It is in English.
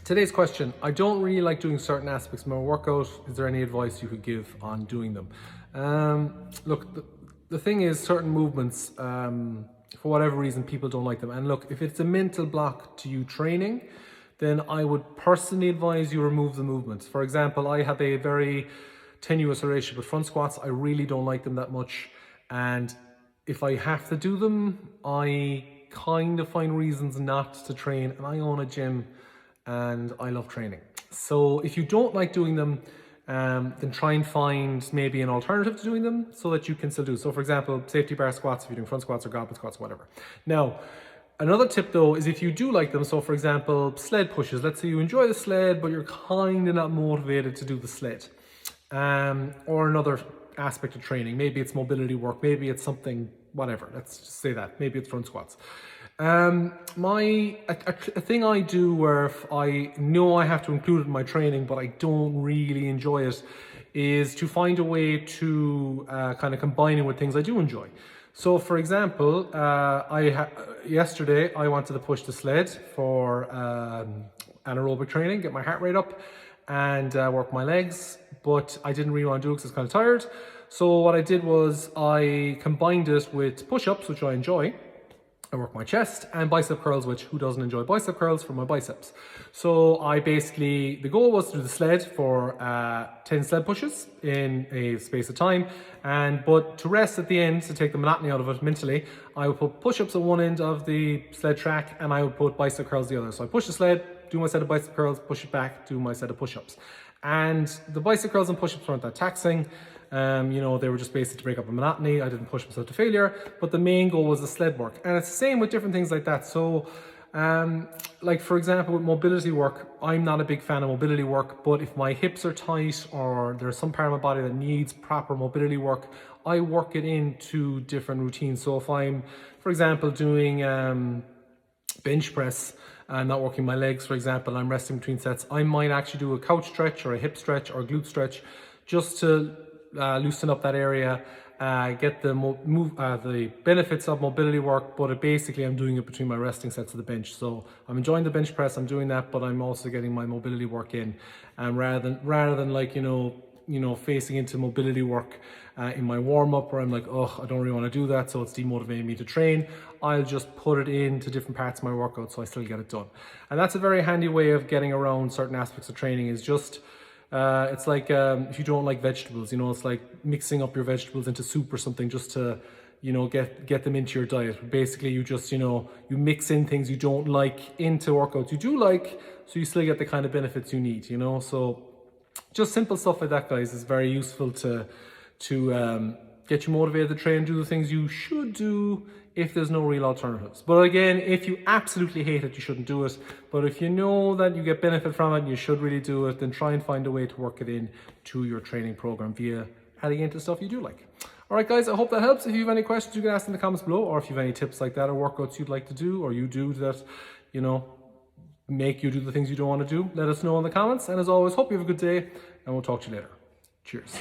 Today's question: I don't really like doing certain aspects of my workout. Is there any advice you could give on doing them? Look, the thing is, certain movements, for whatever reason, people don't like them. And look, if it's a mental block to you training, then I would personally advise you remove the movements. For example, I have a very tenuous relationship with front squats. I really don't like them that much. And if I have to do them, I kind of find reasons not to train. And I own a gym and I love training. So if you don't like doing them, then try and find maybe an alternative to doing them so that you can still do. So for example, safety bar squats, if you're doing front squats or goblet squats, whatever. Now, another tip though is if you do like them, so for example, sled pushes, let's say you enjoy the sled, but you're kind of not motivated to do the sled. Or another aspect of training, maybe it's mobility work, maybe it's something, whatever, let's just say that, maybe it's front squats. A thing I do where if I know I have to include it in my training, but I don't really enjoy it, is to find a way to kind of combine it with things I do enjoy. So for example, yesterday I wanted to push the sled for anaerobic training, get my heart rate up and work my legs, but I didn't really want to do it because I was kind of tired. So what I did was I combined it with push-ups, which I enjoy. I work my chest, and bicep curls, which who doesn't enjoy bicep curls, for my biceps. So the goal was to do the sled for 10 sled pushes in a space of time, but to rest at the end, to take the monotony out of it mentally, I would put push-ups at one end of the sled track and I would put bicep curls the other. So I push the sled, do my set of bicep curls, push it back, do my set of push-ups. And the bicep curls and push-ups weren't that taxing. They were just basically to break up a monotony. I didn't push myself to failure, but the main goal was the sled work. And it's the same with different things like that. So, like for example, with mobility work, I'm not a big fan of mobility work, but if my hips are tight or there's some part of my body that needs proper mobility work, I work it into different routines. So if I'm, for example, doing bench press, and not working my legs, for example, I'm resting between sets, I might actually do a couch stretch or a hip stretch or a glute stretch just to loosen up that area, get the benefits of mobility work, but basically I'm doing it between my resting sets of the bench. So I'm enjoying the bench press, I'm doing that, but I'm also getting my mobility work in, and rather than like facing into mobility work in my warm-up where I'm like, oh, I don't really want to do that, so it's demotivating me to train, I'll just put it into different parts of my workout so I still get it done. And that's a very handy way of getting around certain aspects of training, is just it's like if you don't like vegetables, it's like mixing up your vegetables into soup or something just to get them into your diet. Basically you just you mix in things you don't like into workouts you do like, so you still get the kind of benefits you need. So just simple stuff like that, guys, is very useful to get you motivated to train, do the things you should do if there's no real alternatives. But again, if you absolutely hate it, you shouldn't do it. But if you know that you get benefit from it and you should really do it, then try and find a way to work it in to your training program via adding into stuff you do like. All right, guys, I hope that helps. If you have any questions, you can ask in the comments below, or if you have any tips like that or workouts you'd like to do, or you do that, make you do the things you don't want to do, let us know in the comments. And as always, hope you have a good day, and we'll talk to you later. Cheers.